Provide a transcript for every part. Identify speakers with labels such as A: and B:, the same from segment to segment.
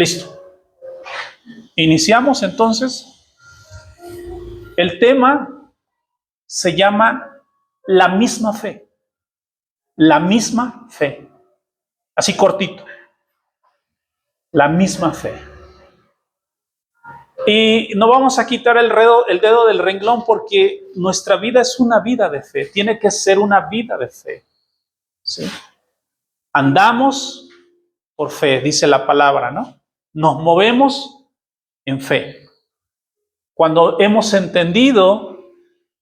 A: Listo. Iniciamos entonces. El tema se llama la misma fe. La misma fe. Así cortito. La misma fe. Y no vamos a quitar el dedo del renglón porque nuestra vida es una vida de fe. Tiene que ser una vida de fe. ¿Sí? Andamos por fe, dice la palabra, ¿no? Nos movemos en fe. Cuando hemos entendido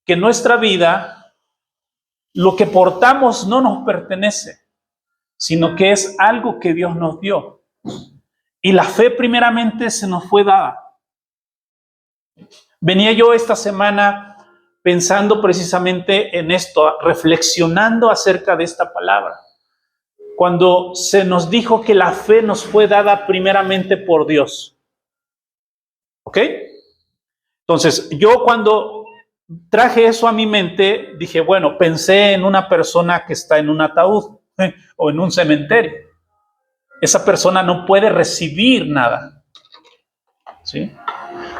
A: que nuestra vida, lo que portamos no nos pertenece, sino que es algo que Dios nos dio. Y la fe primeramente se nos fue dada. Venía yo esta semana pensando precisamente en esto, reflexionando acerca de esta palabra. Cuando se nos dijo que la fe nos fue dada primeramente por Dios. ¿Ok? Entonces, yo cuando traje eso a mi mente, dije, bueno, pensé en una persona que está en un ataúd o en un cementerio. Esa persona no puede recibir nada. ¿Sí?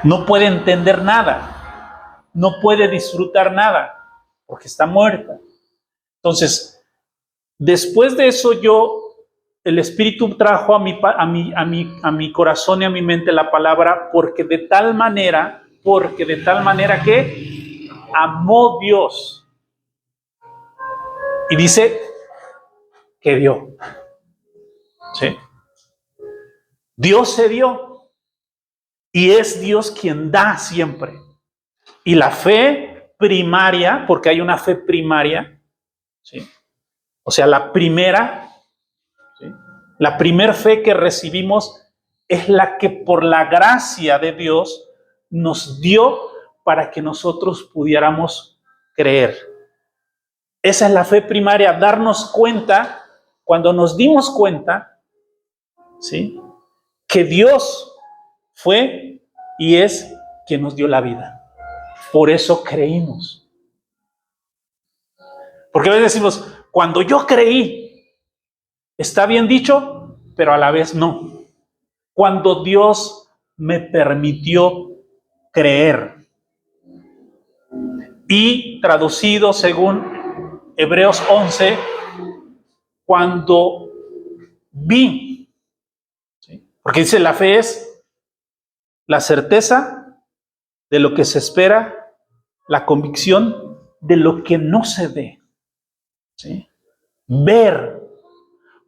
A: No puede entender nada. No puede disfrutar nada porque está muerta. Entonces, después de eso el Espíritu trajo a mi corazón y a mi mente la palabra porque de tal manera que amó Dios. Y dice que dio. ¿Sí? Dios se dio. Y es Dios quien da siempre. Y la fe primaria, porque hay una fe primaria, ¿sí? O sea, la primera, ¿sí? La primer fe que recibimos es la que por la gracia de Dios nos dio para que nosotros pudiéramos creer. Esa es la fe primaria, darnos cuenta, cuando nos dimos cuenta, ¿sí? Que Dios fue y es quien nos dio la vida. Por eso creímos. Porque a veces decimos, cuando yo creí, está bien dicho, pero a la vez no. Cuando Dios me permitió creer. Y traducido según Hebreos 11, cuando vi. ¿Sí? Porque dice, la fe es la certeza de lo que se espera, la convicción de lo que no se ve. ¿Sí? Ver.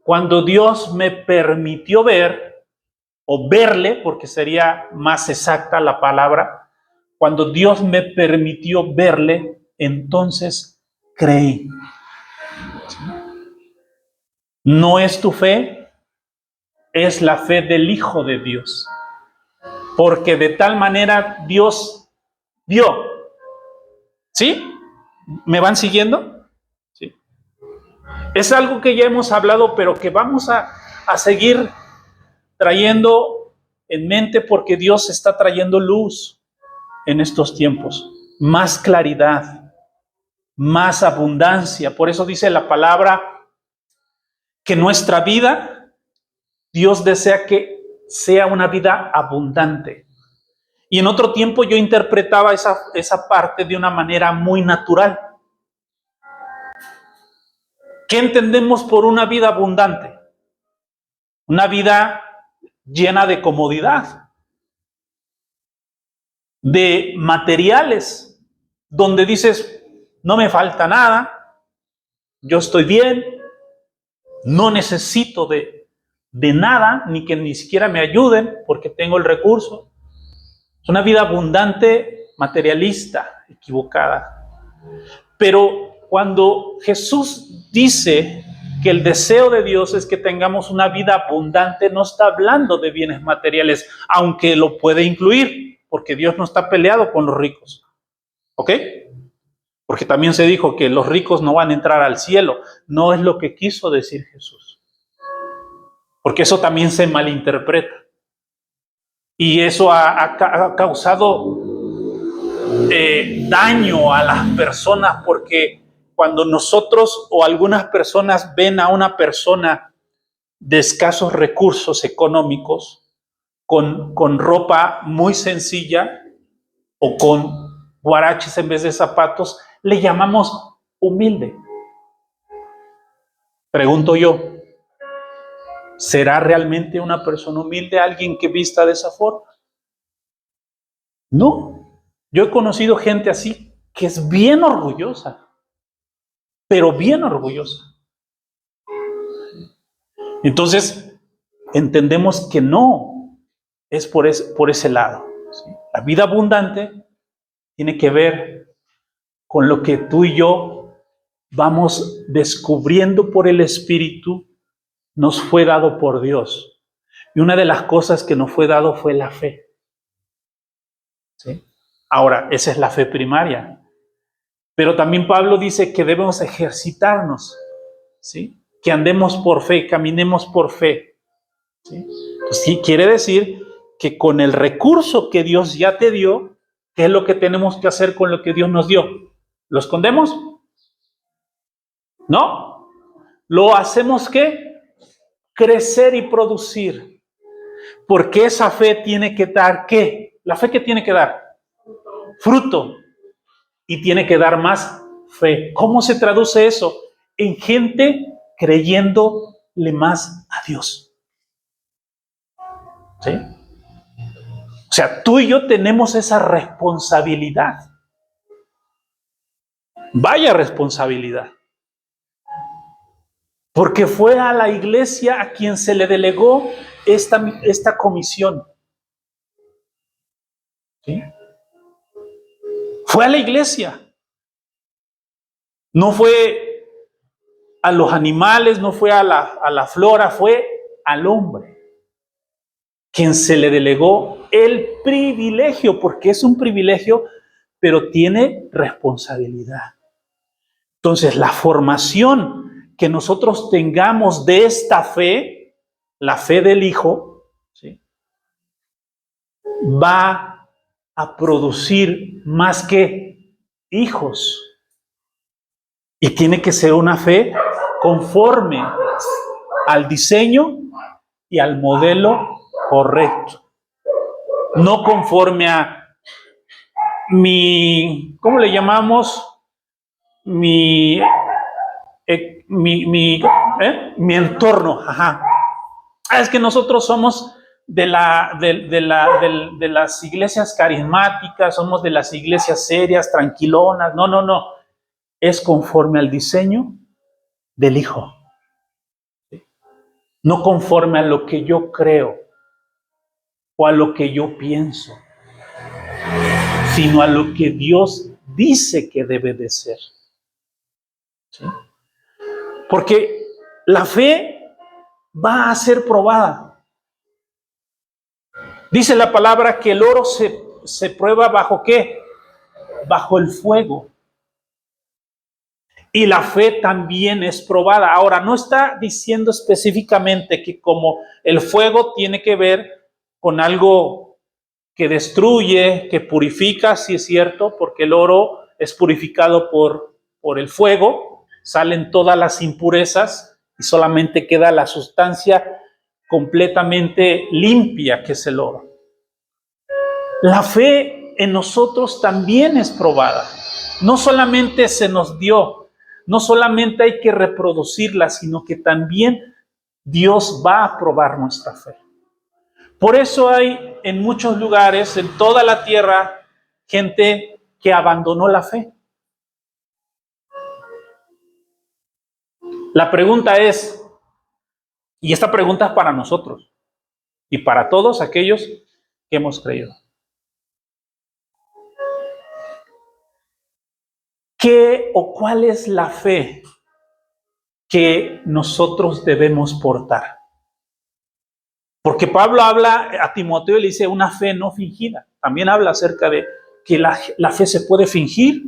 A: Cuando Dios me permitió ver, o verle, porque sería más exacta la palabra, cuando Dios me permitió verle, entonces creí. ¿Sí? No es tu fe, es la fe del Hijo de Dios. Porque de tal manera Dios dio. ¿Sí? ¿Me van siguiendo? Sí. Es algo que ya hemos hablado, pero que vamos a seguir trayendo en mente porque Dios está trayendo luz en estos tiempos. Más claridad, más abundancia. Por eso dice la palabra que nuestra vida, Dios desea que sea una vida abundante. Y en otro tiempo yo interpretaba esa parte de una manera muy natural. ¿Qué entendemos por una vida abundante? Una vida llena de comodidad, de materiales, donde dices, no me falta nada, yo estoy bien, no necesito de nada, ni que ni siquiera me ayuden porque tengo el recurso. Es una vida abundante, materialista, equivocada. Pero cuando Jesús dice que el deseo de Dios es que tengamos una vida abundante, no está hablando de bienes materiales, aunque lo puede incluir, porque Dios no está peleado con los ricos. ¿Ok? Porque también se dijo que los ricos no van a entrar al cielo. No es lo que quiso decir Jesús. Porque eso también se malinterpreta. Y eso ha causado daño a las personas, porque cuando nosotros o algunas personas ven a una persona de escasos recursos económicos, con ropa muy sencilla o con guaraches en vez de zapatos, le llamamos humilde. Pregunto yo, ¿será realmente una persona humilde alguien que vista de esa forma? No. Yo he conocido gente así que es bien orgullosa, pero bien orgullosa. Entonces, entendemos que no es por ese lado. ¿Sí? La vida abundante tiene que ver con lo que tú y yo vamos descubriendo por el Espíritu, nos fue dado por Dios. Y una de las cosas que nos fue dado fue la fe. ¿Sí? Ahora, esa es la fe primaria. Pero también Pablo dice que debemos ejercitarnos, ¿sí? Que andemos por fe, caminemos por fe. ¿Sí? Entonces, sí, quiere decir que con el recurso que Dios ya te dio, ¿qué es lo que tenemos que hacer con lo que Dios nos dio? ¿Lo escondemos? ¿No? Lo hacemos ¿qué? Crecer y producir. Porque esa fe tiene que dar ¿qué? La fe que tiene que dar fruto. Y tiene que dar más fe. ¿Cómo se traduce eso? En gente creyéndole más a Dios. ¿Sí? O sea, tú y yo tenemos esa responsabilidad. Vaya responsabilidad. Porque fue a la iglesia a quien se le delegó esta comisión. ¿Sí? Fue a la iglesia. No fue a los animales, no fue a la flora, fue al hombre quien se le delegó el privilegio, porque es un privilegio, pero tiene responsabilidad. Entonces, la formación que nosotros tengamos de esta fe, la fe del Hijo, ¿sí? Va a producir más que hijos. Y tiene que ser una fe conforme al diseño y al modelo correcto. No conforme a ¿cómo le llamamos? Mi entorno. Ajá. Es que nosotros somos de las iglesias carismáticas, somos de las iglesias serias, tranquilonas. No. Es conforme al diseño del Hijo. No conforme a lo que yo creo o a lo que yo pienso, sino a lo que Dios dice que debe de ser. ¿Sí? Porque la fe va a ser probada. Dice la palabra que el oro se prueba ¿bajo qué? Bajo el fuego. Y la fe también es probada. Ahora, no está diciendo específicamente que como el fuego tiene que ver con algo que destruye, que purifica, sí es cierto, porque el oro es purificado por el fuego, salen todas las impurezas y solamente queda la sustancia completamente limpia, que es el oro. La fe en nosotros también es probada. No solamente se nos dio, no solamente hay que reproducirla, sino que también Dios va a probar nuestra fe. Por eso hay en muchos lugares, en toda la tierra, gente que abandonó la fe. La pregunta es, y esta pregunta es para nosotros y para todos aquellos que hemos creído. ¿Qué o cuál es la fe que nosotros debemos portar? Porque Pablo habla a Timoteo y le dice una fe no fingida. También habla acerca de que la fe se puede fingir.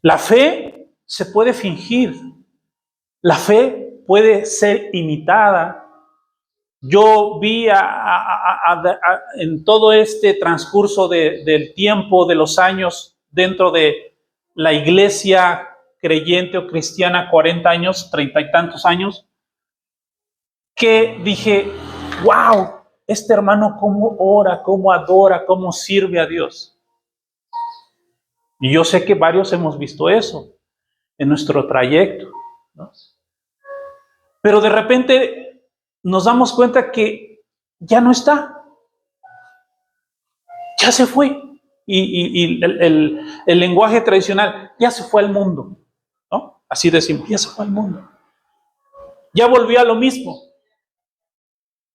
A: La fe se puede fingir. La fe puede ser imitada. Yo vi en todo este transcurso del tiempo, de los años, dentro de la iglesia creyente o cristiana, 40 años, 30 y tantos años, que dije, wow, este hermano cómo ora, cómo adora, cómo sirve a Dios. Y yo sé que varios hemos visto eso en nuestro trayecto, ¿no? Pero de repente nos damos cuenta que ya no está, ya se fue. Y el lenguaje tradicional, ya se fue al mundo, ¿no? Así decimos, ya se fue al mundo. Ya volvió a lo mismo.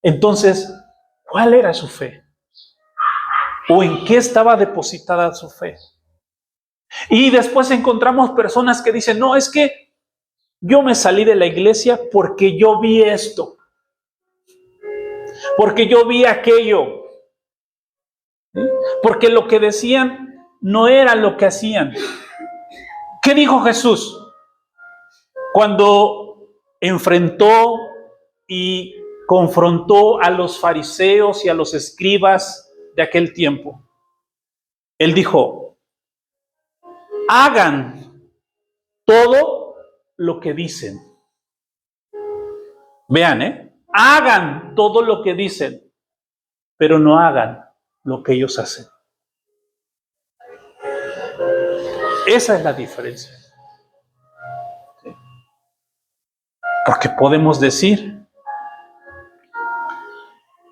A: Entonces, ¿cuál era su fe? ¿O en qué estaba depositada su fe? Y después encontramos personas que dicen, no, es que yo me salí de la iglesia porque yo vi esto, porque yo vi aquello, ¿sí? Porque lo que decían no era lo que hacían. ¿Qué dijo Jesús cuando enfrentó y confrontó a los fariseos y a los escribas de aquel tiempo? Él dijo, hagan todo lo que dicen. Vean, hagan todo lo que dicen, pero no hagan lo que ellos hacen. Esa es la diferencia. ¿Sí? Porque podemos decir,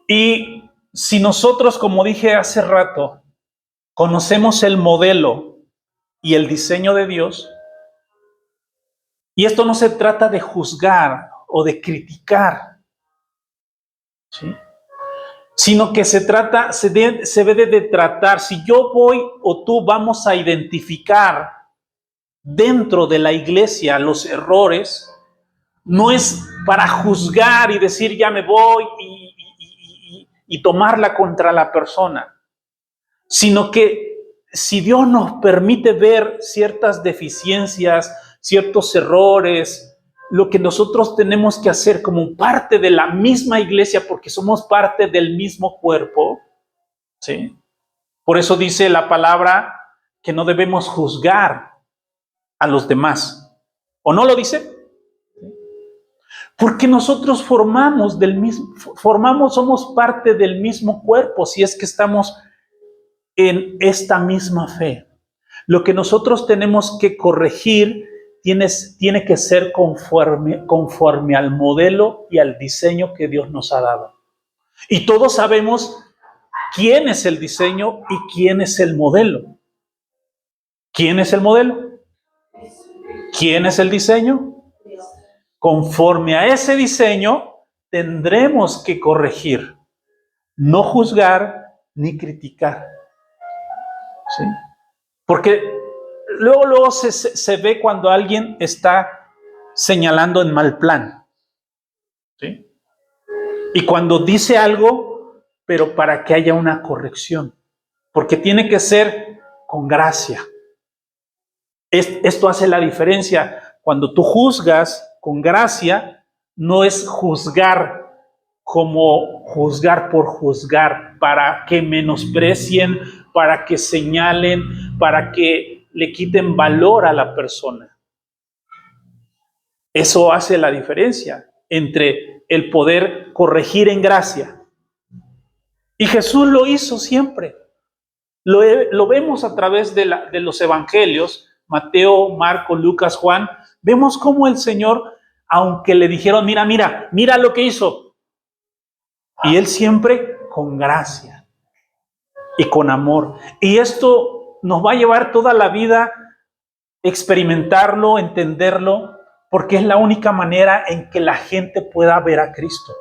A: y si nosotros, como dije hace rato, conocemos el modelo y el diseño de Dios, y esto no se trata de juzgar o de criticar, ¿sí? Sino que se debe de tratar, si yo voy o tú vamos a identificar dentro de la iglesia los errores, no es para juzgar y decir ya me voy y tomarla contra la persona, sino que si Dios nos permite ver ciertas deficiencias, ciertos errores, lo que nosotros tenemos que hacer como parte de la misma iglesia, porque somos parte del mismo cuerpo, ¿sí? Por eso dice la palabra que no debemos juzgar a los demás. ¿O no lo dice? Porque nosotros somos parte del mismo cuerpo, si es que estamos en esta misma fe. Lo que nosotros tenemos que corregir tiene que ser conforme al modelo y al diseño que Dios nos ha dado. Y todos sabemos quién es el diseño y quién es el modelo. ¿Quién es el modelo? ¿Quién es el diseño? Conforme a ese diseño tendremos que corregir, no juzgar ni criticar. ¿Sí? Porque luego se ve cuando alguien está señalando en mal plan, ¿sí? Y cuando dice algo, pero para que haya una corrección, porque tiene que ser con gracia. Esto hace la diferencia. Cuando tú juzgas con gracia, no es juzgar como juzgar por juzgar, para que menosprecien, para que señalen, para que le quiten valor a la persona. Eso hace la diferencia entre el poder corregir en gracia. Y Jesús lo hizo siempre. Lo vemos a través de los evangelios, Mateo, Marco, Lucas, Juan. Vemos cómo el Señor, aunque le dijeron, mira lo que hizo. Y Él siempre con gracia y con amor. Y esto nos va a llevar toda la vida experimentarlo, entenderlo, porque es la única manera en que la gente pueda ver a Cristo.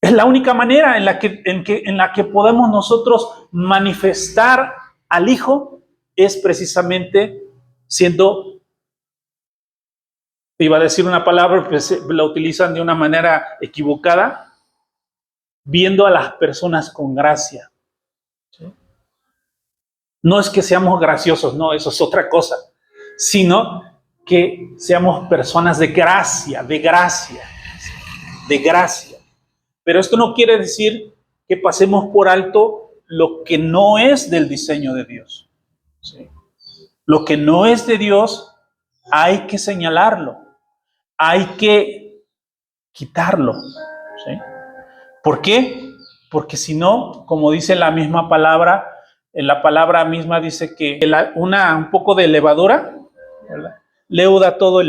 A: Es la única manera en la que podemos nosotros manifestar al Hijo, es precisamente siendo, iba a decir una palabra, pues la utilizan de una manera equivocada, viendo a las personas con gracia. ¿Sí? No es que seamos graciosos, no, eso es otra cosa, sino que seamos personas de gracia, de gracia, de gracia. Pero esto no quiere decir que pasemos por alto lo que no es del diseño de Dios. ¿Sí? Lo que no es de Dios hay que señalarlo. hay que quitarlo. ¿Sí? ¿Por qué? Porque si no, como dice la misma palabra, en la palabra misma dice que un poco de levadura, ¿verdad?, leuda todo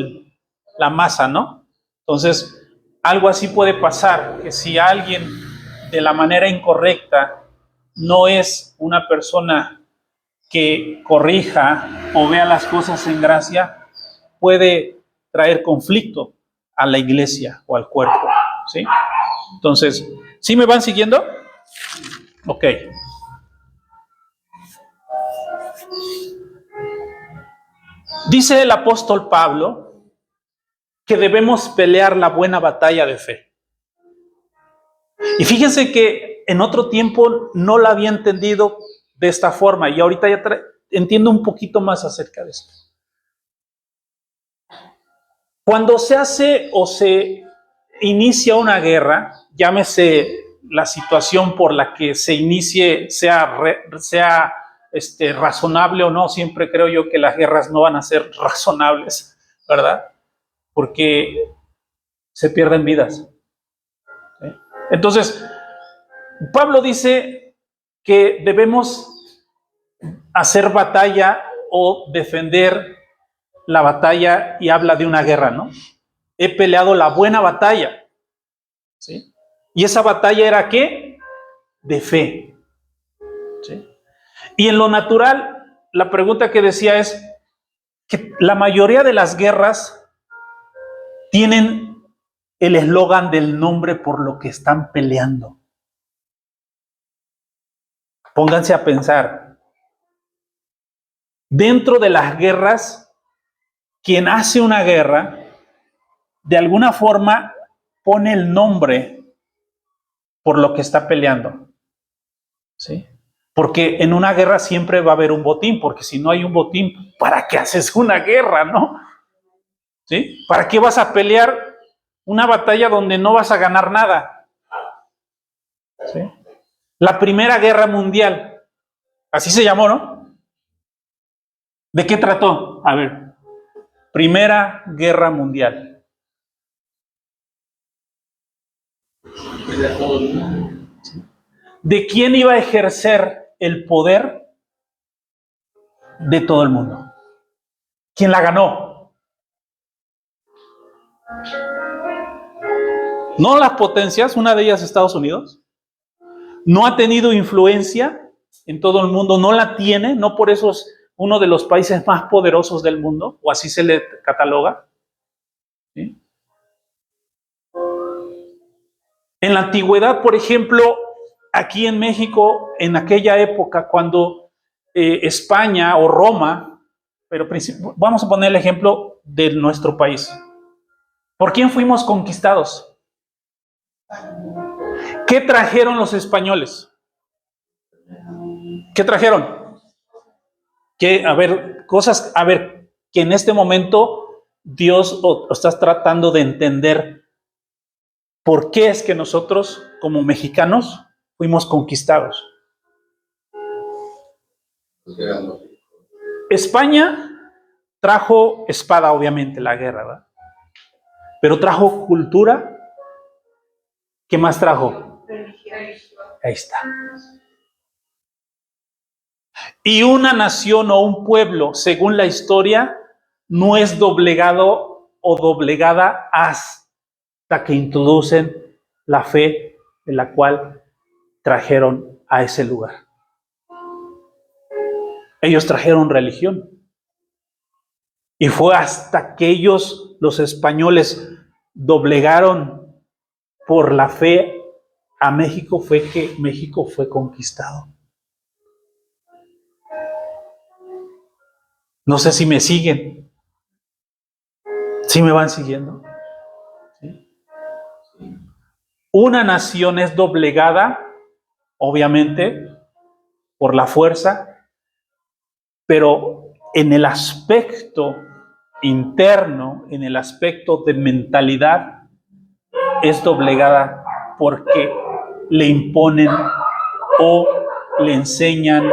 A: la masa, ¿no? Entonces, algo así puede pasar, que si alguien de la manera incorrecta no es una persona que corrija o vea las cosas en gracia, puede traer conflicto a la iglesia o al cuerpo, ¿sí? Entonces, ¿sí me van siguiendo? Ok. Dice el apóstol Pablo que debemos pelear la buena batalla de fe. Y fíjense que en otro tiempo no la había entendido de esta forma y ahorita ya entiendo un poquito más acerca de esto. Cuando se hace o se inicia una guerra, llámese la situación por la que se inicie, sea razonable o no, siempre creo yo que las guerras no van a ser razonables, ¿verdad? Porque se pierden vidas. ¿Sí? Entonces, Pablo dice que debemos hacer batalla o defender la batalla y habla de una guerra, ¿no? He peleado la buena batalla, ¿sí? Y esa batalla era ¿qué? De fe, ¿sí? Y en lo natural, la pregunta que decía es que la mayoría de las guerras tienen el eslogan del nombre por lo que están peleando. Pónganse a pensar. Dentro de las guerras, quien hace una guerra, de alguna forma pone el nombre por lo que está peleando. ¿Sí? Porque en una guerra siempre va a haber un botín, porque si no hay un botín, ¿para qué haces una guerra, no? ¿Sí? ¿Para qué vas a pelear una batalla donde no vas a ganar nada? ¿Sí? La Primera Guerra Mundial, así se llamó, ¿no? ¿De qué trató? A ver, Primera Guerra Mundial. ¿De quién iba a ejercer el poder? De todo el mundo. ¿Quién la ganó? No las potencias, una de ellas Estados Unidos. No ha tenido influencia en todo el mundo, no la tiene, no por eso es uno de los países más poderosos del mundo, o así se le cataloga. ¿Sí? En la antigüedad, por ejemplo, aquí en México, en aquella época, cuando España o Roma, pero vamos a poner el ejemplo de nuestro país. ¿Por quién fuimos conquistados? ¿Qué trajeron los españoles? ¿Qué trajeron? Que, a ver, cosas, a ver, que en este momento Dios o estás tratando de entender por qué es que nosotros, como mexicanos, fuimos conquistados. España trajo espada, obviamente, la guerra, ¿verdad? Pero trajo cultura. ¿Qué más trajo? Ahí está. Y una nación o un pueblo, según la historia, no es doblegado o doblegada hasta que introducen la fe de la cual trajeron a ese lugar. Ellos trajeron religión. Y fue hasta que ellos, los españoles, doblegaron por la fe a México, fue que México fue conquistado. No sé si me siguen. ¿Sí me van siguiendo? ¿Sí? Una nación es doblegada, obviamente, por la fuerza, pero en el aspecto interno, en el aspecto de mentalidad, es doblegada porque le imponen o le enseñan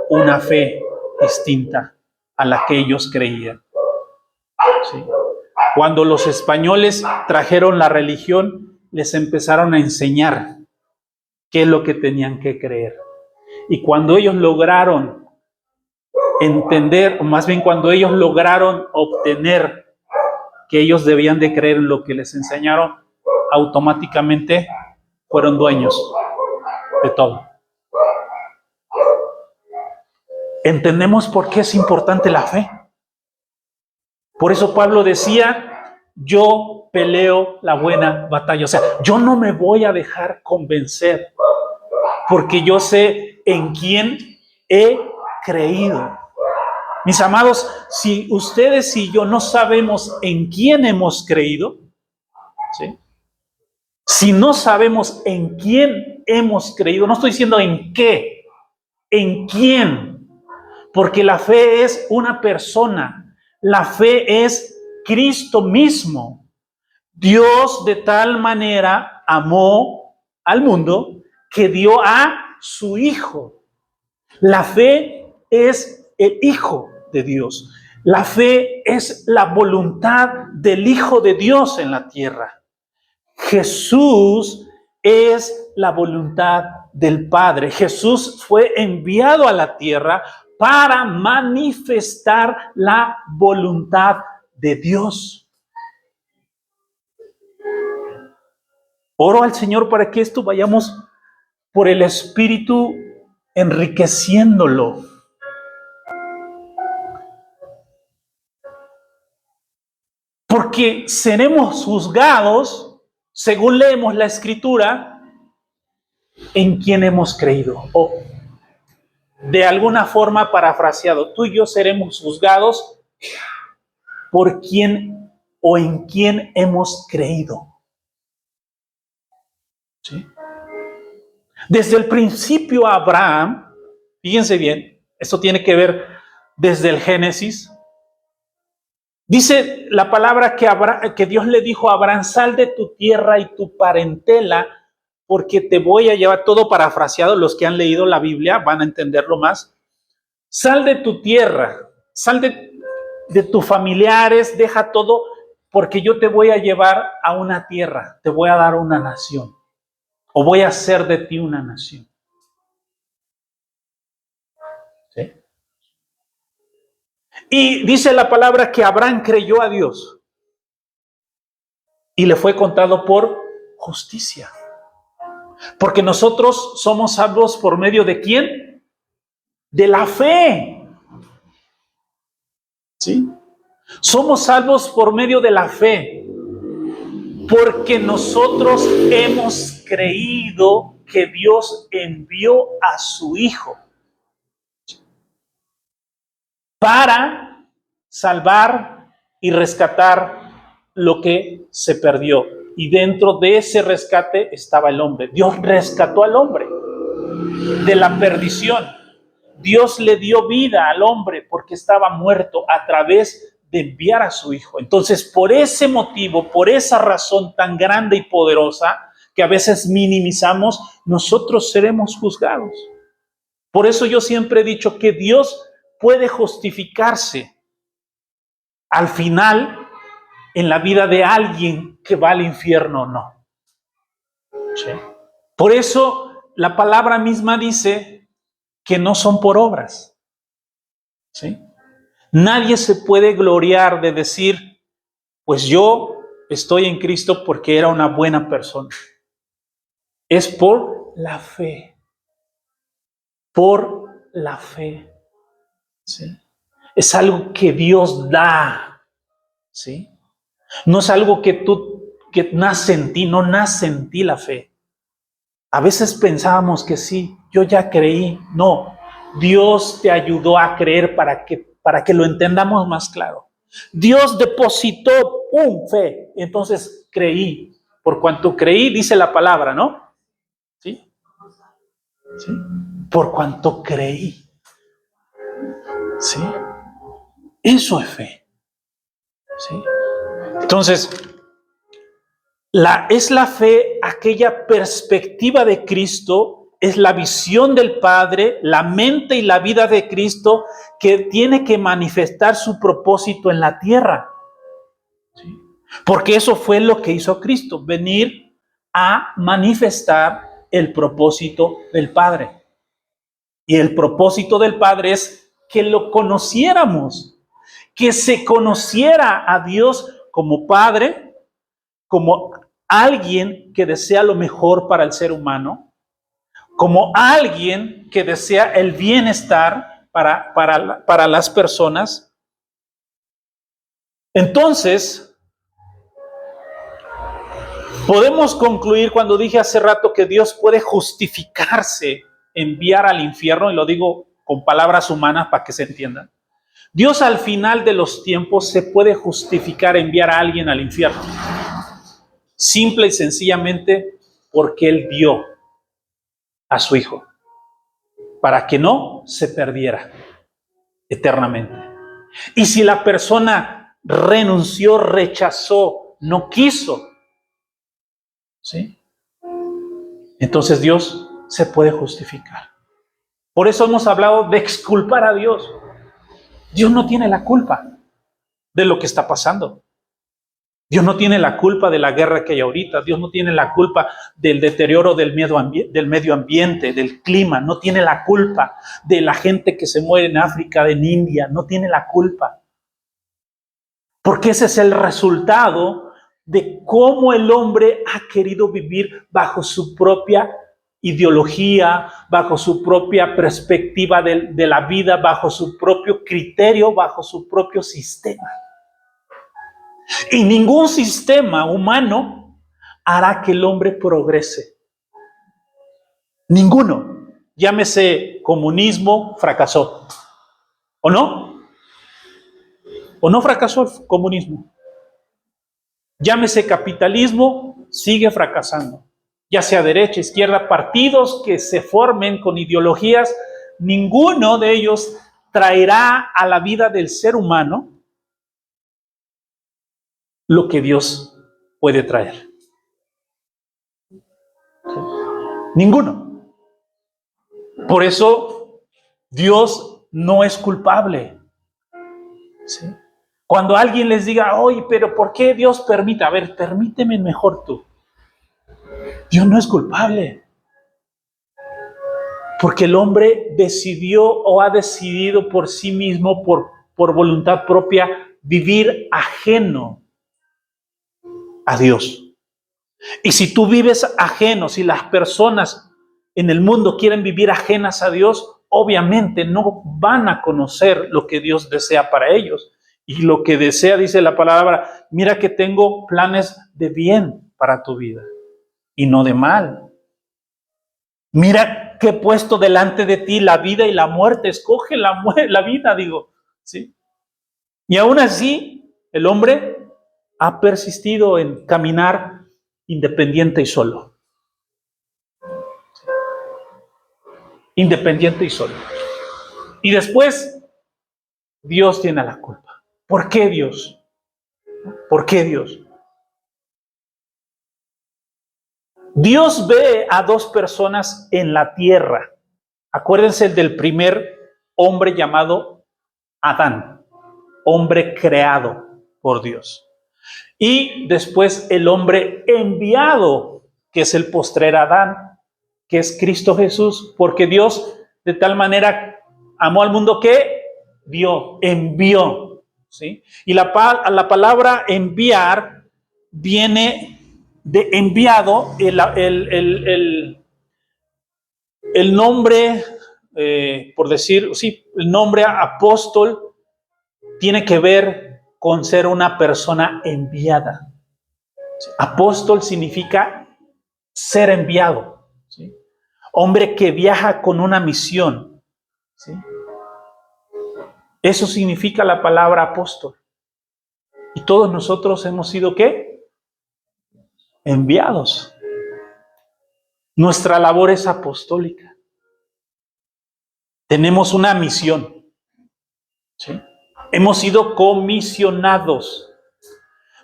A: una fe distinta a la que ellos creían. ¿Sí? Cuando los españoles trajeron la religión, les empezaron a enseñar qué es lo que tenían que creer. Y cuando ellos lograron entender, o más bien cuando ellos lograron obtener que ellos debían de creer en lo que les enseñaron, automáticamente fueron dueños de todo. ¿Entendemos por qué es importante la fe? Por eso Pablo decía, yo peleo la buena batalla. O sea, yo no me voy a dejar convencer, porque yo sé en quién he creído. Mis amados, si ustedes y yo no sabemos en quién hemos creído, ¿sí? Si no sabemos en quién hemos creído, no estoy diciendo en qué, en quién, porque la fe es una persona, la fe es Cristo mismo. Dios de tal manera amó al mundo que dio a su Hijo. La fe es el Hijo de Dios. La fe es la voluntad del Hijo de Dios en la tierra. Jesús es la voluntad del Padre. Jesús fue enviado a la tierra para manifestar la voluntad de Dios. Oro al Señor para que esto vayamos por el Espíritu enriqueciéndolo. Porque seremos juzgados, según leemos la Escritura, en quien hemos creído. O de alguna forma parafraseado, tú y yo seremos juzgados por quién o en quién hemos creído. ¿Sí? Desde el principio Abraham, fíjense bien, esto tiene que ver desde el Génesis. Dice la palabra que Dios le dijo a Abraham, sal de tu tierra y tu parentela, porque te voy a llevar, todo parafraseado, los que han leído la Biblia van a entenderlo más. Sal de tu tierra, sal de tus familiares, deja todo, porque yo te voy a llevar a una tierra, te voy a dar una nación, o voy a hacer de ti una nación. ¿Sí? Y dice la palabra que Abraham creyó a Dios y le fue contado por justicia. Porque nosotros somos salvos por medio de ¿quién? De la fe. ¿Sí? Somos salvos por medio de la fe. Porque nosotros hemos creído que Dios envió a su Hijo para salvar y rescatar lo que se perdió. Y dentro de ese rescate estaba el hombre. Dios rescató al hombre de la perdición. Dios le dio vida al hombre porque estaba muerto a través de enviar a su Hijo. Entonces, por ese motivo, por esa razón tan grande y poderosa que a veces minimizamos, nosotros seremos juzgados. Por eso yo siempre he dicho que Dios puede justificarse al final en la vida de alguien que va al infierno o no. ¿Sí? Por eso la palabra misma dice que no son por obras. ¿Sí? Nadie se puede gloriar de decir, pues yo estoy en Cristo porque era una buena persona. Es por la fe. Por la fe. ¿Sí? Es algo que Dios da. ¿Sí? No es algo que nace en ti, no nace en ti la fe. A veces pensábamos que sí, yo ya creí. No, Dios te ayudó a creer para que lo entendamos más claro. Dios depositó fe, entonces creí. Por cuanto creí, dice la palabra, ¿no? ¿Sí? ¿Sí? Por cuanto creí. ¿Sí? Eso es fe. ¿Sí? Entonces, es la fe aquella perspectiva de Cristo, es la visión del Padre, la mente y la vida de Cristo que tiene que manifestar su propósito en la tierra. ¿Sí? Porque eso fue lo que hizo Cristo, venir a manifestar el propósito del Padre. Y el propósito del Padre es que lo conociéramos, que se conociera a Dios como Padre, como alguien que desea lo mejor para el ser humano, como alguien que desea el bienestar para las personas. Entonces, podemos concluir cuando dije hace rato que Dios puede justificarse, enviar al infierno, y lo digo con palabras humanas para que se entiendan. Dios al final de los tiempos se puede justificar enviar a alguien al infierno. Simple y sencillamente porque Él dio a su Hijo para que no se perdiera eternamente. Y si la persona renunció, rechazó, no quiso, ¿sí?, entonces Dios se puede justificar. Por eso hemos hablado de exculpar a Dios. Dios no tiene la culpa de lo que está pasando. Dios no tiene la culpa de la guerra que hay ahorita. Dios no tiene la culpa del deterioro del medio ambiente, del clima. No tiene la culpa de la gente que se muere en África, en India. No tiene la culpa. Porque ese es el resultado de cómo el hombre ha querido vivir bajo su propia ideología, bajo su propia perspectiva de la vida, bajo su propio criterio, bajo su propio sistema. Y ningún sistema humano hará que el hombre progrese. Ninguno. Llámese comunismo, fracasó. ¿O no? ¿O no fracasó el comunismo? Llámese capitalismo, sigue fracasando. Ya sea derecha, izquierda, partidos que se formen con ideologías, ninguno de ellos traerá a la vida del ser humano lo que Dios puede traer. Ninguno. Por eso Dios no es culpable. ¿Sí? Cuando alguien les diga, oye, pero ¿por qué Dios permite? A ver, permíteme mejor tú. Dios no es culpable. Porque el hombre decidió o ha decidido por sí mismo, por voluntad propia, vivir ajeno a Dios. Y si tú vives ajeno, si las personas en el mundo quieren vivir ajenas a Dios, obviamente no van a conocer lo que Dios desea para ellos. Y lo que desea, dice la palabra, mira que tengo planes de bien para tu vida y no de mal. Mira que he puesto delante de ti la vida y la muerte. Escoge la vida, digo. ¿Sí? Y aún así, el hombre ha persistido en caminar independiente y solo. Independiente y solo. Y después, Dios tiene la culpa. ¿Por qué Dios? ¿Por qué Dios? Dios ve a dos personas en la tierra. Acuérdense del primer hombre llamado Adán, hombre creado por Dios. Y después el hombre enviado, que es el postrer Adán, que es Cristo Jesús, porque Dios de tal manera amó al mundo que envió. ¿Sí? Y la palabra enviar viene de enviado, el nombre, por decir, sí, el nombre apóstol tiene que ver con ser una persona enviada. Apóstol significa ser enviado, ¿sí? Hombre que viaja con una misión, ¿sí? Eso significa la palabra apóstol. Y todos nosotros hemos sido, ¿qué? Enviados. Nuestra labor es apostólica. Tenemos una misión, ¿sí? Hemos sido comisionados.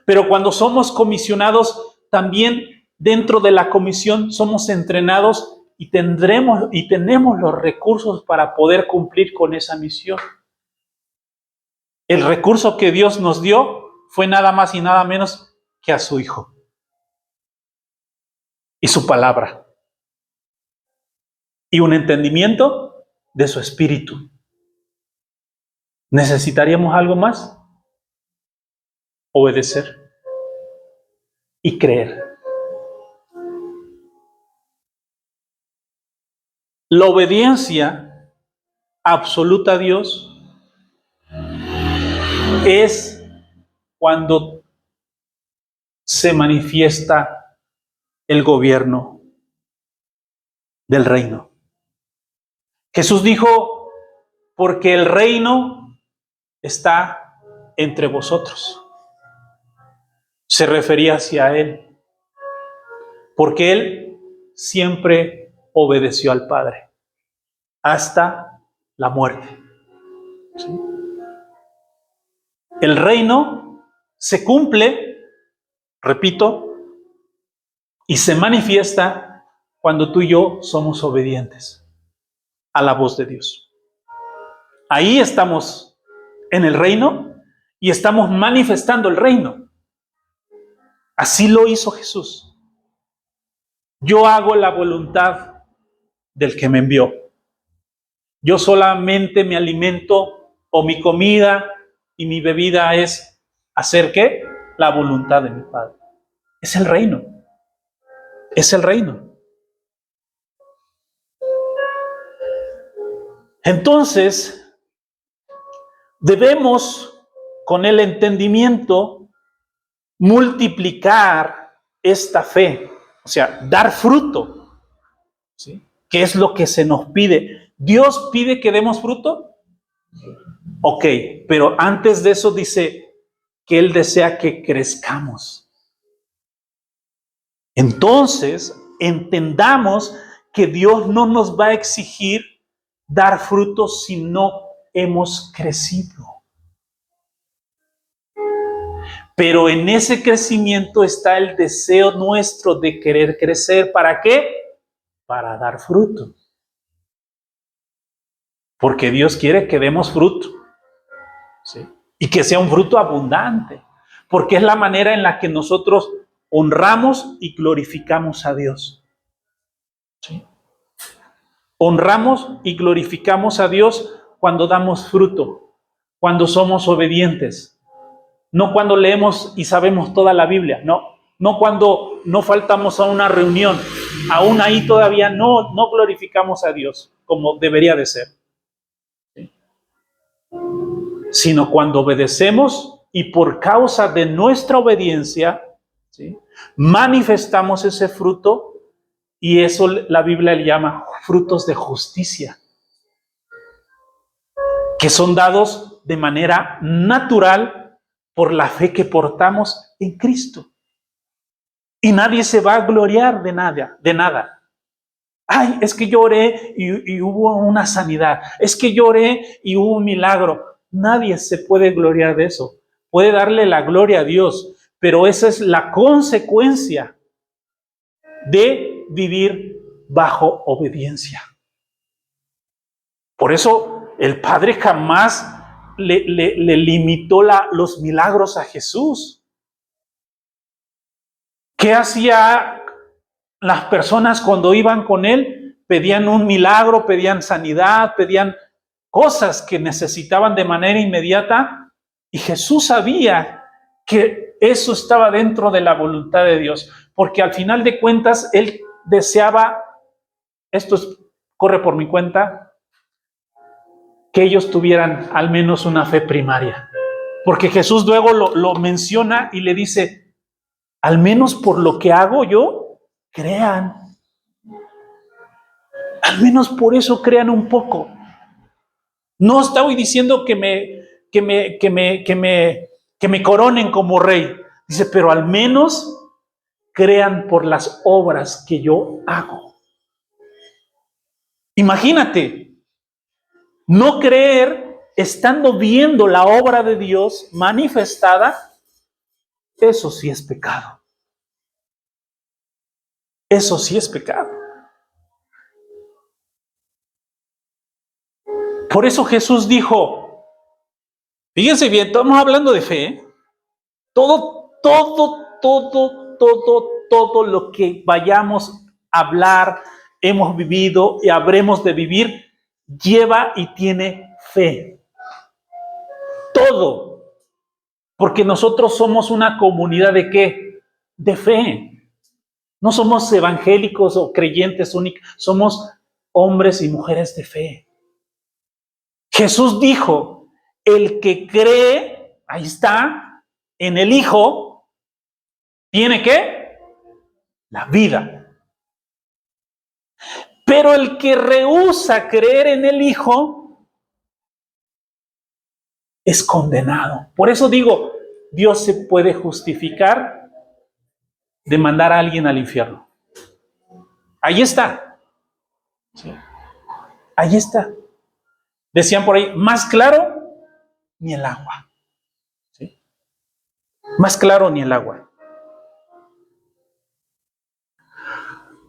A: Pero cuando somos comisionados, también dentro de la comisión somos entrenados y tenemos los recursos para poder cumplir con esa misión. El recurso que Dios nos dio fue nada más y nada menos que a su Hijo y su palabra y un entendimiento de su espíritu. ¿Necesitaríamos algo más? Obedecer y creer. La obediencia absoluta a Dios es cuando se manifiesta el gobierno del reino. Jesús dijo, porque el reino está entre vosotros. Se refería hacia Él, porque Él siempre obedeció al Padre hasta la muerte. ¿Sí? El reino se cumple, repito, y se manifiesta cuando tú y yo somos obedientes a la voz de Dios. Ahí estamos en el reino y estamos manifestando el reino. Así lo hizo Jesús. Yo hago la voluntad del que me envió. Yo solamente me alimento, o mi comida y mi bebida es hacer ¿qué? La voluntad de mi Padre. Es el reino. Es el reino. Entonces, debemos, con el entendimiento, multiplicar esta fe, o sea, dar fruto, ¿sí? ¿Qué es lo que se nos pide? ¿Dios pide que demos fruto? Ok, pero antes de eso dice que Él desea que crezcamos. Entonces, entendamos que Dios no nos va a exigir dar frutos si no hemos crecido. Pero en ese crecimiento está el deseo nuestro de querer crecer. ¿Para qué? Para dar fruto. Porque Dios quiere que demos fruto. ¿Sí? Y que sea un fruto abundante. Porque es la manera en la que nosotros honramos y glorificamos a Dios. ¿Sí? Honramos y glorificamos a Dios cuando damos fruto, cuando somos obedientes. No cuando leemos y sabemos toda la Biblia, no cuando no faltamos a una reunión, aún ahí todavía no glorificamos a Dios como debería de ser. ¿Sí? Sino cuando obedecemos y por causa de nuestra obediencia, ¿sí? Manifestamos ese fruto y eso la Biblia le llama frutos de justicia, que son dados de manera natural por la fe que portamos en Cristo. Y nadie se va a gloriar de nada. Ay, es que yo oré y hubo una sanidad. Es que yo oré y hubo un milagro. Nadie se puede gloriar de eso. Puede darle la gloria a Dios, pero esa es la consecuencia de vivir bajo obediencia. Por eso el Padre jamás le limitó los milagros a Jesús. ¿Qué hacía las personas cuando iban con Él? Pedían un milagro, pedían sanidad, pedían cosas que necesitaban de manera inmediata, y Jesús sabía que eso estaba dentro de la voluntad de Dios, porque al final de cuentas Él deseaba, corre por mi cuenta, que ellos tuvieran al menos una fe primaria. Porque Jesús luego lo menciona y le dice, al menos por lo que hago yo, crean. Al menos por eso crean un poco. No estoy diciendo que me coronen como rey. Dice, pero al menos crean por las obras que yo hago. Imagínate, no creer estando viendo la obra de Dios manifestada, eso sí es pecado. Eso sí es pecado. Por eso Jesús dijo, fíjense bien, estamos hablando de fe, todo todo lo que vayamos a hablar, hemos vivido y habremos de vivir, lleva y tiene fe. Todo. Porque nosotros somos una comunidad ¿de qué? De fe. No somos evangélicos o creyentes únicos, somos hombres y mujeres de fe. Jesús dijo, el que cree, ahí está, en el Hijo, ¿tiene qué? La vida. Pero el que rehúsa creer en el Hijo es condenado. Por eso digo, Dios se puede justificar de mandar a alguien al infierno. Ahí está. ¿Sí? Ahí está. Decían por ahí, más claro ni el agua. ¿Sí? Más claro ni el agua.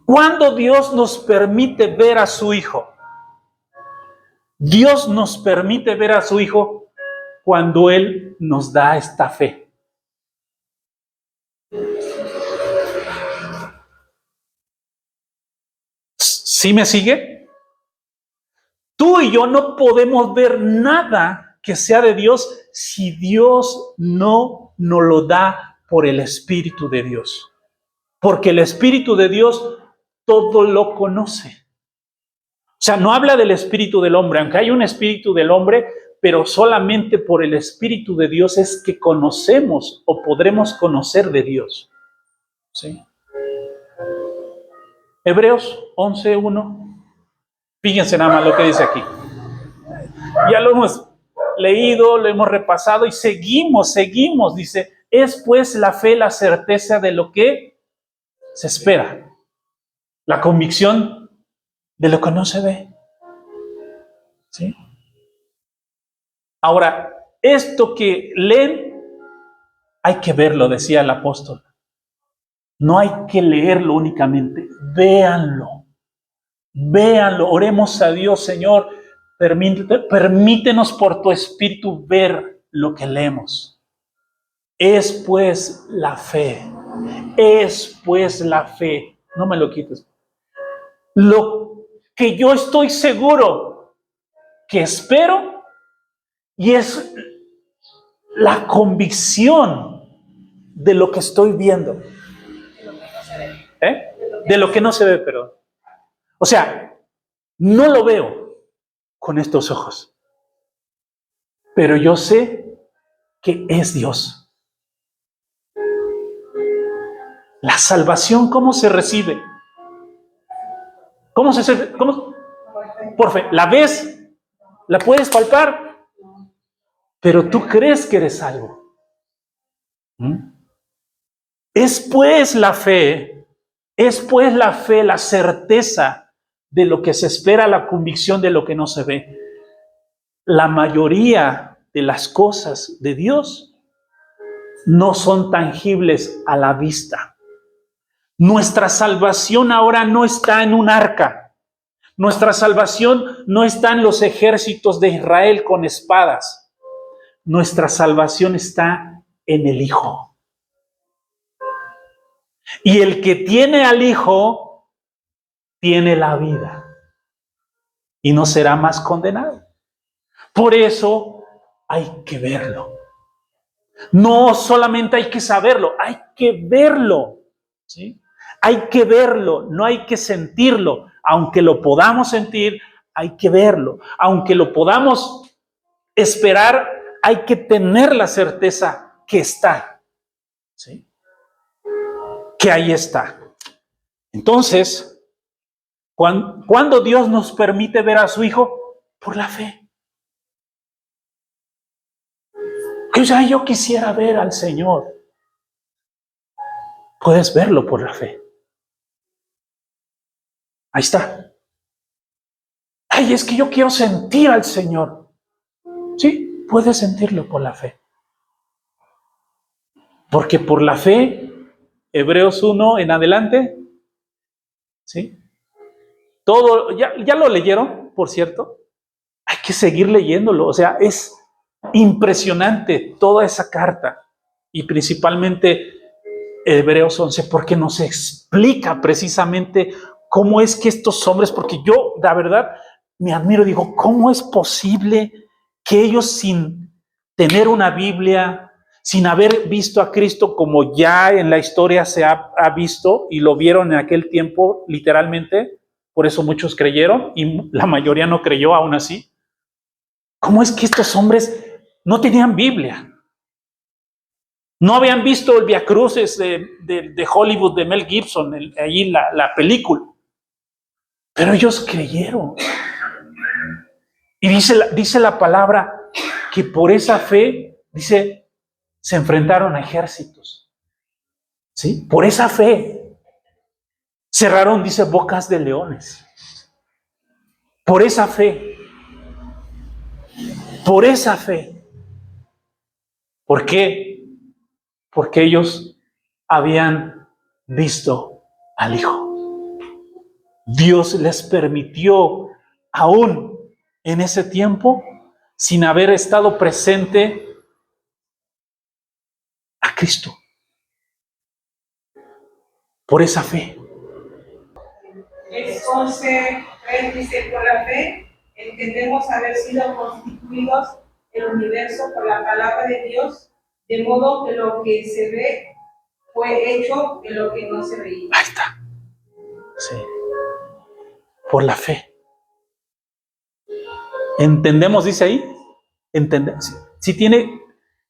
A: ¿Cuándo Dios nos permite ver a su Hijo? Dios nos permite ver a su Hijo cuando Él nos da esta fe. ¿Sí me sigue? Tú y yo no podemos ver nada que sea de Dios si Dios no nos lo da por el Espíritu de Dios. Porque el Espíritu de Dios todo lo conoce. O sea, no habla del espíritu del hombre, aunque hay un espíritu del hombre, pero solamente por el Espíritu de Dios es que conocemos o podremos conocer de Dios. ¿Sí? Hebreos 11:1. Fíjense nada más lo que dice aquí. Ya lo hemos leído, lo hemos repasado y seguimos. Dice, es pues la fe la certeza de lo que se espera. La convicción de lo que no se ve. ¿Sí? Ahora, esto que leen, hay que verlo, decía el apóstol. No hay que leerlo únicamente, véanlo. Véanlo, oremos a Dios, Señor, permítenos por tu Espíritu ver lo que leemos. Es pues la fe, no me lo quites. Lo que yo estoy seguro que espero y es la convicción de lo que estoy viendo. De lo que no se ve, perdón. O sea, no lo veo con estos ojos, pero yo sé que es Dios. La salvación, ¿cómo se recibe? ¿Cómo se recibe? Por fe. ¿La ves? ¿La puedes palpar? Pero tú crees que eres salvo. Es pues la fe, la certeza de lo que se espera, la convicción de lo que no se ve. La mayoría de las cosas de Dios no son tangibles a la vista. Nuestra salvación ahora no está en un arca. Nuestra salvación no está en los ejércitos de Israel con espadas. Nuestra salvación está en el Hijo. Y el que tiene al Hijo tiene la vida y no será más condenado. Por eso hay que verlo. No solamente hay que saberlo, hay que verlo. ¿Sí? Hay que verlo, no hay que sentirlo. Aunque lo podamos sentir, hay que verlo. Aunque lo podamos esperar, hay que tener la certeza que está. ¿Sí? Que ahí está. Entonces, ¿cuándo Dios nos permite ver a su Hijo? Por la fe. Que ya yo quisiera ver al Señor. Puedes verlo por la fe. Ahí está. Ay, es que yo quiero sentir al Señor. Sí, puedes sentirlo por la fe. Porque por la fe, Hebreos 1 en adelante, ¿sí? Todo, ya lo leyeron, por cierto. Hay que seguir leyéndolo. O sea, es impresionante toda esa carta. Y principalmente Hebreos 11, porque nos explica precisamente cómo es que estos hombres, porque yo, la verdad, me admiro, digo, ¿cómo es posible que ellos sin tener una Biblia, sin haber visto a Cristo como ya en la historia se ha visto y lo vieron en aquel tiempo literalmente, por eso muchos creyeron y la mayoría no creyó aún así? ¿Cómo es que estos hombres no tenían Biblia? No habían visto el Via Crucis de Hollywood, de Mel Gibson, allí la película. Pero ellos creyeron. Y dice la palabra que por esa fe, dice, se enfrentaron a ejércitos. ¿Sí? Por esa fe. Cerraron, dice, bocas de leones. Por esa fe. Por esa fe. ¿Por qué? Porque ellos habían visto al Hijo. Dios les permitió, aún en ese tiempo, sin haber estado presente, a Cristo. Por esa fe.
B: Es 11:3 dice, por la fe entendemos haber sido constituidos el universo por la palabra de Dios, de modo que lo que se ve fue hecho de lo que no se veía.
A: Ahí está. Sí. Por la fe. Entendemos, dice ahí. Entendemos.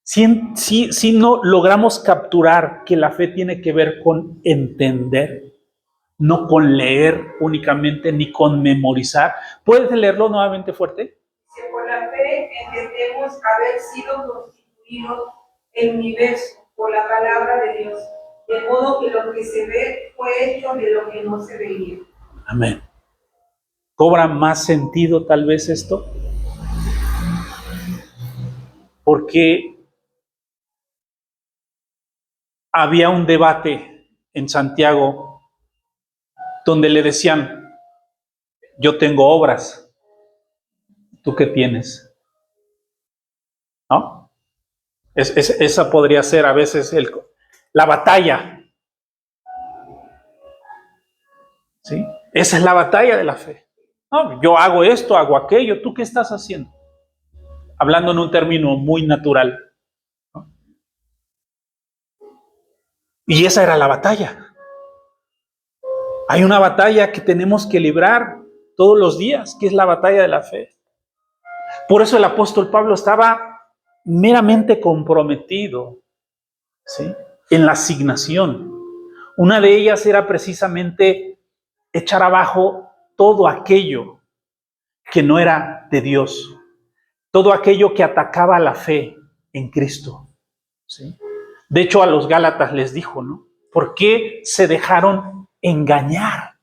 A: Si no logramos capturar que la fe tiene que ver con entender, no con leer únicamente, ni con memorizar. ¿Puedes leerlo nuevamente fuerte?
B: Por la fe entendemos haber sido constituidos el universo por la palabra de Dios, de modo que lo que se ve fue hecho de lo que no se veía.
A: Amén. ¿Cobra más sentido tal vez esto? Porque había un debate en Santiago donde le decían, yo tengo obras, ¿tú qué tienes? ¿No? Esa podría ser a veces la batalla. ¿Sí? Esa es la batalla de la fe. No, yo hago esto, hago aquello, ¿tú qué estás haciendo? Hablando en un término muy natural. ¿No? Y esa era la batalla. Hay una batalla que tenemos que librar todos los días, que es la batalla de la fe. Por eso el apóstol Pablo estaba meramente comprometido, ¿sí?, en la asignación. Una de ellas era precisamente echar abajo todo aquello que no era de Dios, todo aquello que atacaba la fe en Cristo, ¿sí? De hecho, a los Gálatas les dijo, ¿no? ¿Por qué se dejaron engañar?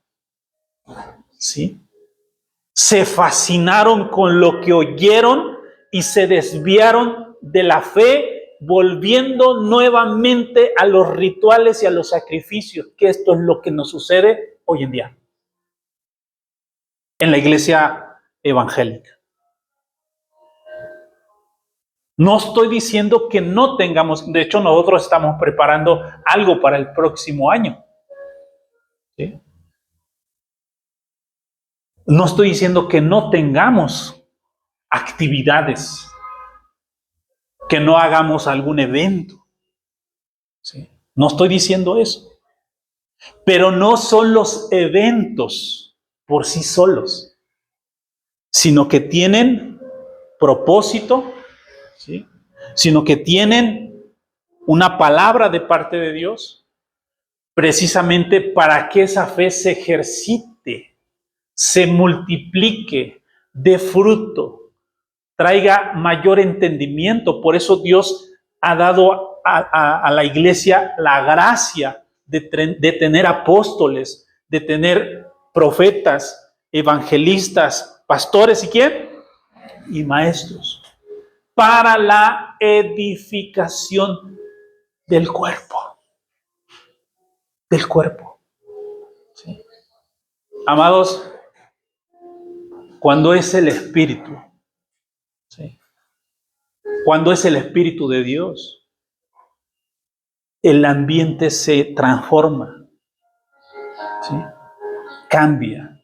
A: ¿Sí? Se fascinaron con lo que oyeron y se desviaron de la fe, volviendo nuevamente a los rituales y a los sacrificios, que esto es lo que nos sucede hoy en día en la iglesia evangélica. No estoy diciendo que no tengamos, de hecho nosotros estamos preparando algo para el próximo año. ¿Sí? No estoy diciendo que no tengamos actividades, que no hagamos algún evento. ¿Sí? No estoy diciendo eso. Pero no son los eventos por sí solos, sino que tienen propósito, ¿sí?, sino que tienen una palabra de parte de Dios, precisamente para que esa fe se ejercite, se multiplique, dé fruto, traiga mayor entendimiento. Por eso Dios ha dado a la iglesia la gracia de tener apóstoles, de tener profetas, evangelistas, pastores y ¿quién? Y maestros, para la edificación del cuerpo. Del cuerpo. ¿Sí? Amados, cuando es el Espíritu, ¿sí?, cuando es el Espíritu de Dios, el ambiente se transforma, ¿sí? Cambia.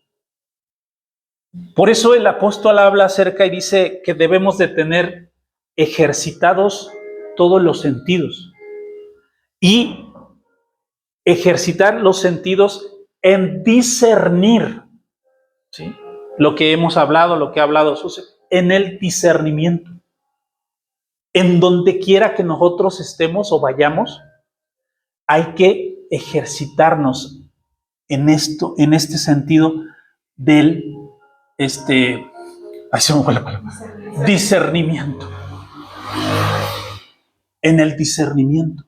A: Por eso el apóstol habla acerca y dice que debemos de tener ejercitados todos los sentidos y ejercitar los sentidos en discernir, ¿sí? Lo que hemos hablado, lo que ha hablado Susi, en el discernimiento. En donde quiera que nosotros estemos o vayamos, hay que ejercitarnos en esto, en este sentido del ahí se me fue la palabra, discernimiento. En el discernimiento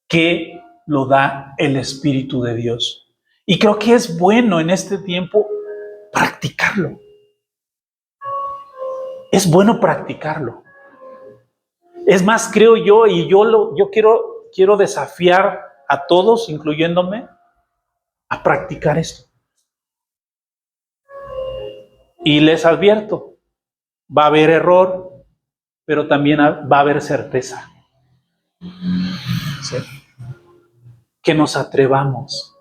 A: que lo da el Espíritu de Dios. Y creo que es bueno en este tiempo practicarlo. Es bueno practicarlo. Es más, creo yo, y yo quiero desafiar a todos, incluyéndome, a practicar esto. Y les advierto, va a haber error, pero también va a haber certeza. ¿Sí? Que nos atrevamos.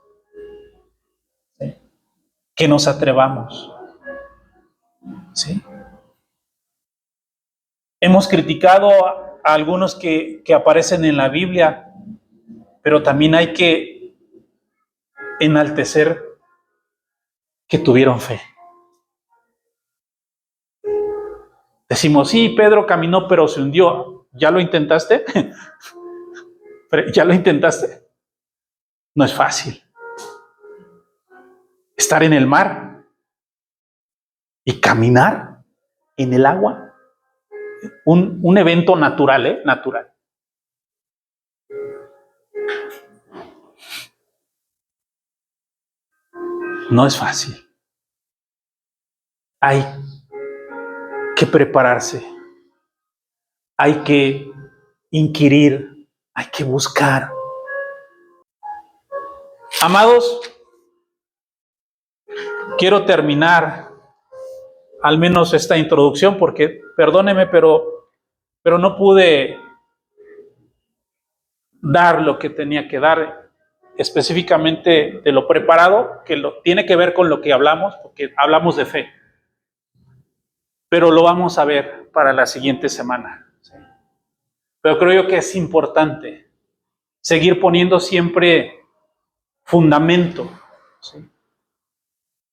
A: ¿Sí? Que nos atrevamos. ¿Sí? Hemos criticado a algunos que aparecen en la Biblia, pero también hay que enaltecer que tuvieron fe. Decimos, sí, Pedro caminó, pero se hundió. ¿Ya lo intentaste? ¿Ya lo intentaste? No es fácil. Estar en el mar y caminar en el agua. Un evento natural, natural. No es fácil. Hay que prepararse. Hay que inquirir. Hay que buscar. Amados, quiero terminar al menos esta introducción porque, perdóneme, pero no pude dar lo que tenía que dar específicamente de lo preparado, que tiene que ver con lo que hablamos, porque hablamos de fe. Pero lo vamos a ver para la siguiente semana. ¿Sí? Pero creo yo que es importante seguir poniendo siempre fundamento. ¿Sí?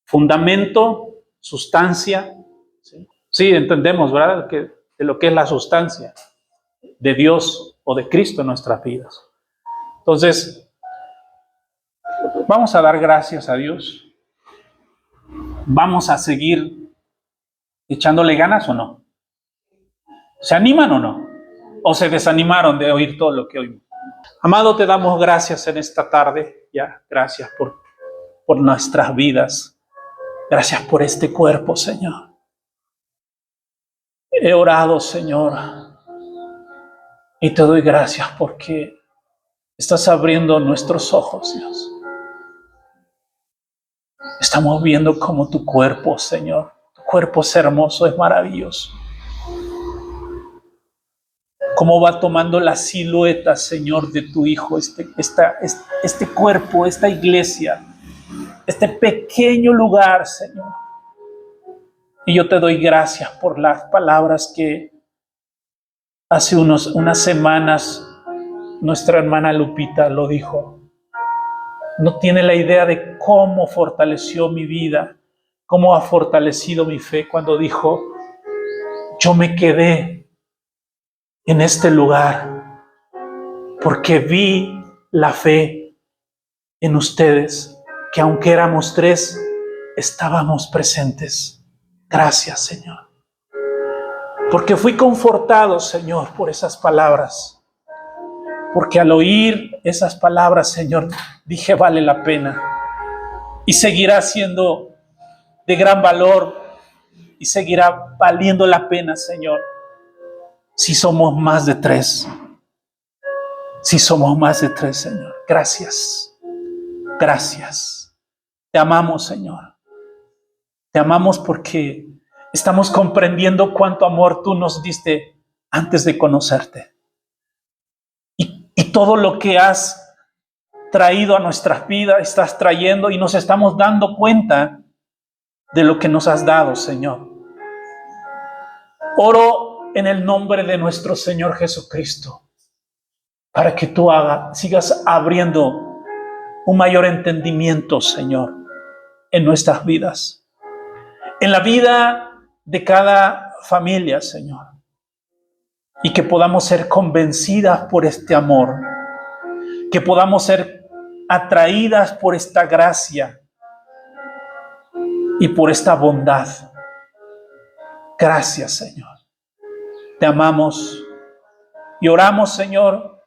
A: Fundamento, sustancia. ¿Sí? Sí, entendemos, ¿verdad? De lo que es la sustancia de Dios o de Cristo en nuestras vidas. Entonces, vamos a dar gracias a Dios. Vamos a seguir echándole ganas o no. ¿Se animan o no? ¿O se desanimaron de oír todo lo que oímos? Amado, te damos gracias en esta tarde. Ya, gracias por nuestras vidas. Gracias por este cuerpo, Señor. He orado, Señor, y te doy gracias porque estás abriendo nuestros ojos, Dios. Estamos viendo cómo tu cuerpo, Señor, tu cuerpo es hermoso, es maravilloso. Cómo va tomando la silueta, Señor, de tu Hijo, este cuerpo, esta iglesia, este pequeño lugar, Señor. Y yo te doy gracias por las palabras que hace unas semanas nuestra hermana Lupita lo dijo. No tiene la idea de cómo fortaleció mi vida, cómo ha fortalecido mi fe cuando dijo, yo me quedé en este lugar porque vi la fe en ustedes, que aunque éramos 3, estábamos presentes. Gracias, Señor. Porque fui confortado, Señor, por esas palabras. Porque al oír esas palabras, Señor, dije, vale la pena. Y seguirá siendo de gran valor y seguirá valiendo la pena, Señor, si somos más de 3. Si somos más de 3, Señor. Gracias. Gracias. Te amamos, Señor. Te amamos porque estamos comprendiendo cuánto amor tú nos diste antes de conocerte. y todo lo que has traído a nuestras vidas, estás trayendo y nos estamos dando cuenta de lo que nos has dado, Señor. Oro en el nombre de nuestro Señor Jesucristo para que tú sigas abriendo un mayor entendimiento, Señor, en nuestras vidas, en la vida de cada familia, Señor, y que podamos ser convencidas por este amor, que podamos ser atraídas por esta gracia y por esta bondad. Gracias, Señor. Te amamos y oramos, Señor,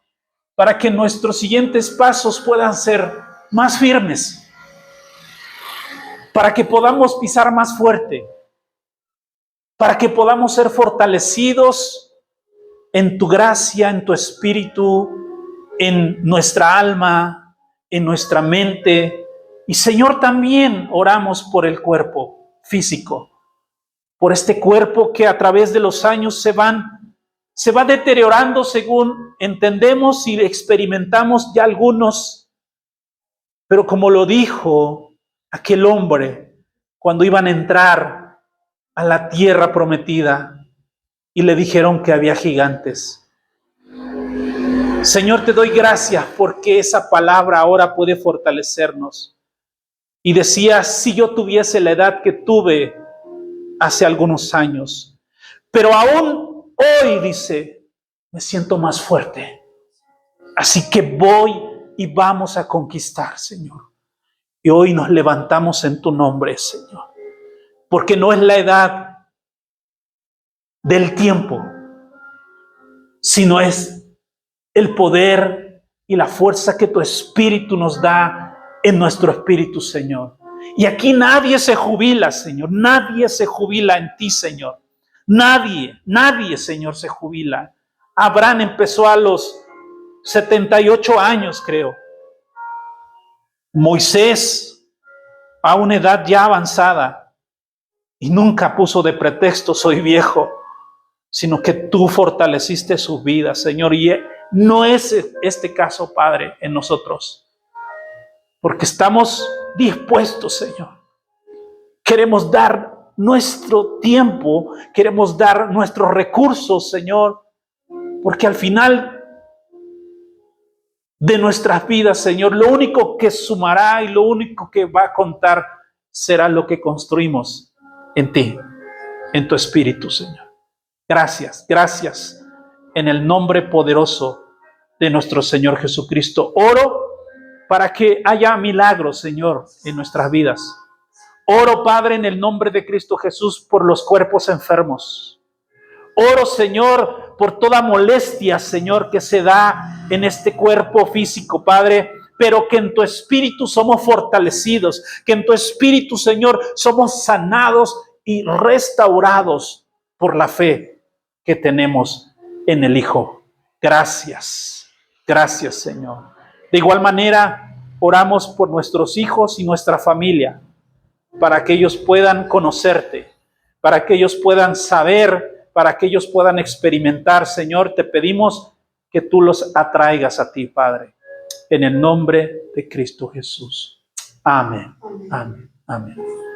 A: para que nuestros siguientes pasos puedan ser más firmes, para que podamos pisar más fuerte, para que podamos ser fortalecidos en tu gracia, en tu espíritu, en nuestra alma, en nuestra mente. Y, Señor, también oramos por el cuerpo físico, por este cuerpo que a través de los años se va deteriorando según entendemos y experimentamos ya algunos. Pero como lo dijo aquel hombre cuando iban a entrar a la tierra prometida y le dijeron que había gigantes. Señor, te doy gracias porque esa palabra ahora puede fortalecernos. Y decía, si yo tuviese la edad que tuve hace algunos años, pero aún hoy, dice, me siento más fuerte. Así que voy y vamos a conquistar, Señor. Y hoy nos levantamos en tu nombre, Señor. Porque no es la edad del tiempo, sino es el poder y la fuerza que tu Espíritu nos da en nuestro espíritu, Señor. Y aquí nadie se jubila, Señor. Nadie se jubila en ti, Señor. Nadie, Señor, se jubila. Abraham empezó a los 78 años, creo. Moisés, a una edad ya avanzada, y nunca puso de pretexto, soy viejo, sino que tú fortaleciste su vida, Señor. Y no es este caso, Padre, en nosotros, porque estamos dispuestos, Señor. Queremos dar nuestro tiempo, queremos dar nuestros recursos, Señor, porque al final de nuestras vidas, Señor, lo único que sumará y lo único que va a contar será lo que construimos en ti, en tu Espíritu, Señor. Gracias, gracias. En el nombre poderoso de nuestro Señor Jesucristo, oro para que haya milagros, Señor, en nuestras vidas. Oro, Padre, en el nombre de Cristo Jesús, por los cuerpos enfermos. Oro, Señor, por toda molestia, Señor, que se da en este cuerpo físico, Padre, pero que en tu Espíritu somos fortalecidos, que en tu Espíritu, Señor, somos sanados y restaurados por la fe que tenemos en el Hijo. Gracias, gracias, Señor. De igual manera, oramos por nuestros hijos y nuestra familia, para que ellos puedan conocerte, para que ellos puedan saber, para que ellos puedan experimentar. Señor, te pedimos que tú los atraigas a ti, Padre, en el nombre de Cristo Jesús. Amén, amén, amén.